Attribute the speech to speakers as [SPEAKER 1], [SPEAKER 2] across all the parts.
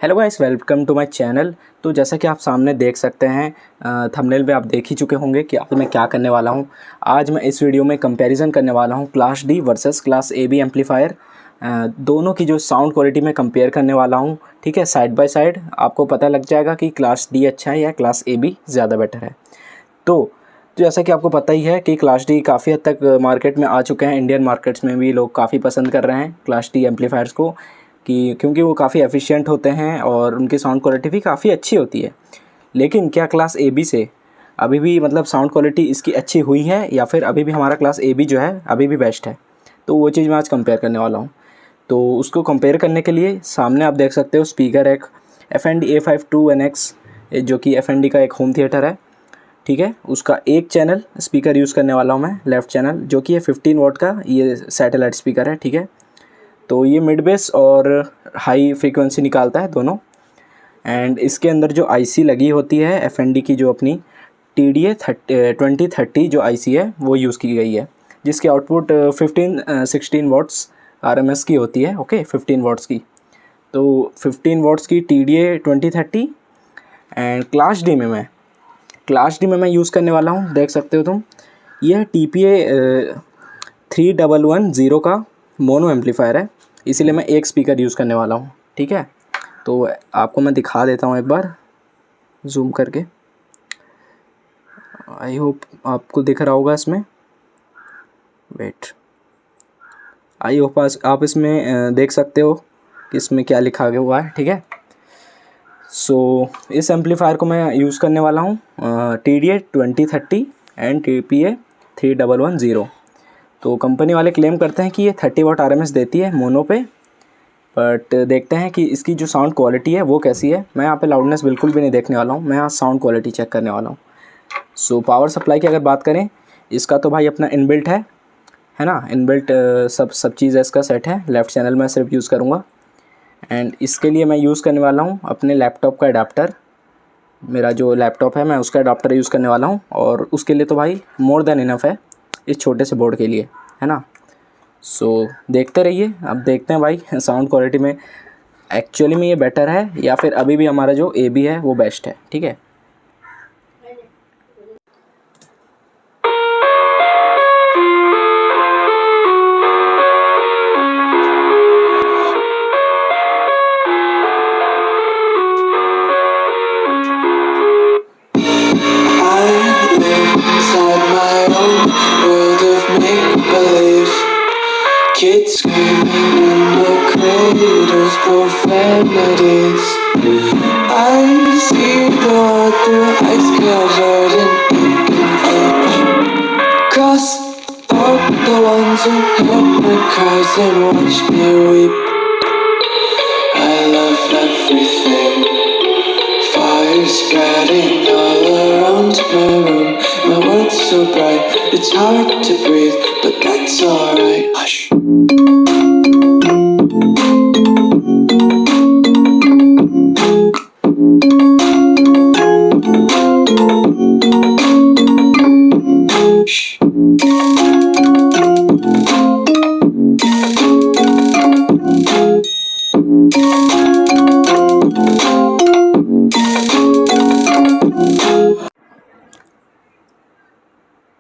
[SPEAKER 1] Hello guys, welcome to my channel. तो जैसा कि आप सामने देख सकते हैं, थंबनेल में आप देख ही चुके होंगे कि आज मैं क्या करने वाला हूं। आज मैं इस वीडियो में कंपैरिजन करने वाला हूं class D versus class A B amplifier. दोनों की जो साउंड क्वालिटी में कंपेयर करने वाला हूं, ठीक है। साइड बाय साइड आपको पता लग जाएगा कि क्लास डी अच्छा है या क्लास ए बी ज़्यादा बेटर है। तो जैसा कि आपको पता ही है कि क्लास डी काफ़ी हद तक मार्केट में आ चुके हैं। इंडियन मार्केट्स में भी लोग काफ़ी पसंद कर रहे हैं क्लास डी एम्पलीफायर्स को, कि क्योंकि वो काफ़ी एफिशिएंट होते हैं और उनकी साउंड क्वालिटी भी काफ़ी अच्छी होती है। लेकिन क्या क्लास ए बी से अभी भी मतलब साउंड क्वालिटी इसकी अच्छी हुई है, या फिर अभी भी हमारा क्लास ए बी जो है अभी भी बेस्ट है? तो वो चीज़ मैं आज कंपेयर करने वाला हूँ। तो उसको कंपेयर करने के लिए सामने आप देख सकते हो स्पीकर एक FND A52NX, जो कि FND का एक होम थिएटर है, ठीक है। उसका एक चैनल स्पीकर यूज़ करने वाला हूँ मैं, लेफ़्ट चैनल, जो कि ये 15 वॉट का ये सैटेलाइट स्पीकर है, ठीक है। तो ये मिड बेस और हाई फ्रीक्वेंसी निकालता है दोनों। एंड इसके अंदर जो आईसी लगी होती है FND की, जो अपनी TDA 2030 जो आईसी है वो यूज़ की गई है, जिसकी आउटपुट 16 वाट्स RMS की होती है, ओके, 15 वाट्स की। तो 15 वाट्स की TDA 2030। एंड क्लास डी में मैं यूज़ करने वाला हूँ, देख सकते हो तुम, यह TPA 3110 का मोनो एम्पलीफायर है, इसीलिए मैं एक स्पीकर यूज़ करने वाला हूँ, ठीक है। तो आपको मैं दिखा देता हूँ एक बार जूम करके। आई होप आपको दिख रहा होगा इसमें। वेट, आई होप आप इसमें देख सकते हो कि इसमें क्या लिखा गया हुआ है, ठीक है। सो इस एम्पलीफायर को मैं यूज़ करने वाला हूँ TDA 2030 एंड TPA 3110। तो कंपनी वाले क्लेम करते हैं कि ये 30 वाट RMS देती है मोनो पे, बट देखते हैं कि इसकी जो साउंड क्वालिटी है वो कैसी है। मैं यहाँ पे लाउडनेस बिल्कुल भी नहीं देखने वाला हूँ, मैं यहाँ साउंड क्वालिटी चेक करने वाला हूँ। सो पावर सप्लाई की अगर बात करें, इसका तो भाई अपना इनबिल्ट है ना, इनबिल्ट सब चीज़ है, इसका सेट है। लेफ़्ट चैनल मैं सिर्फ यूज़ करूँगा। एंड इसके लिए मैं यूज़ करने वाला हूँ अपने लैपटॉप का अडाप्टर। मेरा जो लैपटॉप है मैं उसका अडाप्टर यूज़ करने वाला हूँ, और उसके लिए तो भाई मोर देन इनफ है इस छोटे से बोर्ड के लिए, है ना। सो देखते रहिए, अब देखते हैं भाई साउंड क्वालिटी में एक्चुअली में ये बेटर है या फिर अभी भी हमारा जो ए बी है वो बेस्ट है, ठीक है।
[SPEAKER 2] Kids screaming in the cradles, profanities. I see the world through ice covered in ink and bleach. Cross out the ones who heard my cries and watched me weep. I love everything. Fire spreading all around my room. My world's so bright, it's hard to breathe, but that's alright. Hush.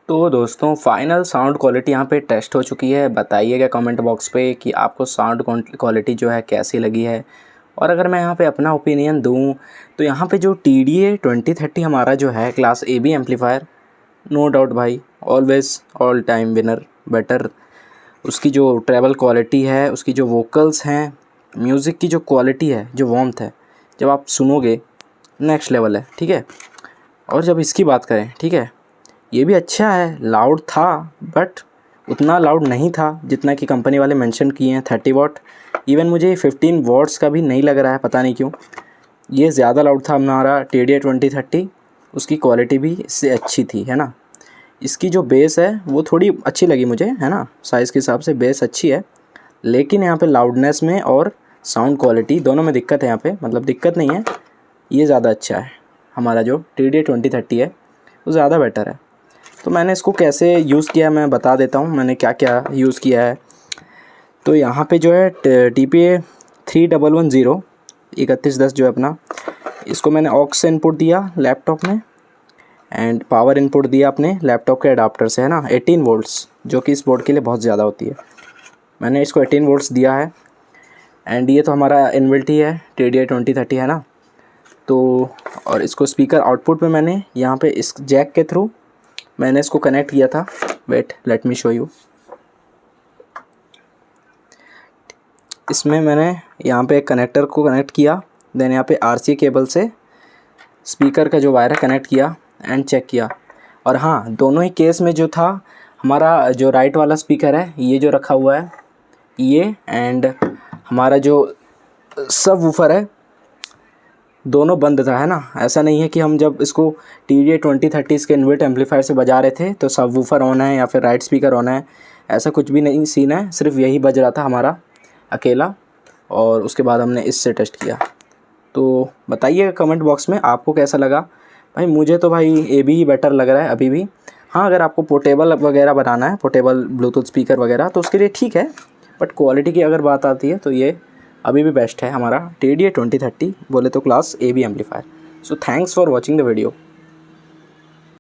[SPEAKER 1] तो दोस्तों, final sound quality यहाँ पे test हो चुकी है। बताइएगा comment box पे कि आपको साउंड क्वालिटी जो है कैसी लगी है। और अगर मैं यहाँ पे अपना ओपिनियन दूँ तो यहाँ पे जो TDA 2030 हमारा जो है class A B amplifier, no doubt भाई, always all time winner, better. उसकी जो ट्रैवल क्वालिटी है, उसकी जो वोकल्स हैं, म्यूज़िक की जो क्वालिटी है, जो वार्मथ है, जब आप सुनोगे नेक्स्ट लेवल है, ठीक है। और जब इसकी बात करें, ठीक है, ये भी अच्छा है, लाउड था बट उतना लाउड नहीं था जितना कि कंपनी वाले मेंशन किए हैं 30 वाट। इवन मुझे 15 वाट्स का भी नहीं लग रहा है, पता नहीं क्यों। ये ज़्यादा लाउड था हमारा TDA 2030। उसकी क्वालिटी भी इससे अच्छी थी, है ना। इसकी जो बेस है वो थोड़ी अच्छी लगी मुझे, है ना, साइज़ के हिसाब से बेस अच्छी है। लेकिन यहाँ पे लाउडनेस में और साउंड क्वालिटी दोनों में दिक्कत है। यहाँ पे मतलब दिक्कत नहीं है, ये ज़्यादा अच्छा है। हमारा जो TDA 2030 है वो ज़्यादा बेटर है। तो मैंने इसको कैसे यूज़ किया मैं बता देता हूँ, मैंने क्या क्या यूज़ किया है। तो यहाँ पे जो है TPA 3110, 3110 जो है अपना, इसको मैंने ऑक्स इनपुट दिया लैपटॉप में एंड पावर इनपुट दिया अपने लैपटॉप के अडाप्टर से, है ना, 18 वोल्ट्स, जो कि इस बोर्ड के लिए बहुत ज़्यादा होती है। मैंने इसको 18 वोल्ट्स दिया है एंड ये तो हमारा इनबिल्ट ही है TDI 2030, है ना। तो और इसको स्पीकर आउटपुट में मैंने यहाँ पे इस जैक के थ्रू मैंने इसको कनेक्ट किया था। Wait, let me show you. इसमें मैंने यहाँ पे एक कनेक्टर को कनेक्ट किया, देन यहाँ पे RCA केबल से स्पीकर का जो वायर है कनेक्ट किया एंड चेक किया। और हाँ, दोनों ही केस में जो था, हमारा जो राइट वाला स्पीकर है ये जो रखा हुआ है ये, एंड हमारा जो सब वूफर है दोनों बंद था, है ना। ऐसा नहीं है कि हम जब इसको TDI 2030 के इनवर्ट एम्पलीफायर से बजा रहे थे तो सब वूफर ऑन है या फिर राइट स्पीकर ऑन है, ऐसा कुछ भी नहीं सीन है। सिर्फ यही बज रहा था हमारा अकेला, और उसके बाद हमने इससे टेस्ट किया। तो बताइए कमेंट बॉक्स में आपको कैसा लगा। भाई मुझे तो भाई AB ही बेटर लग रहा है अभी भी। हाँ, अगर आपको पोर्टेबल वगैरह बनाना है, पोर्टेबल ब्लूटूथ स्पीकर वगैरह, तो उसके लिए ठीक है, बट क्वालिटी की अगर बात आती है तो ये अभी भी बेस्ट है हमारा TDI 2030 बोले तो class AB amplifier. So thanks for watching the video.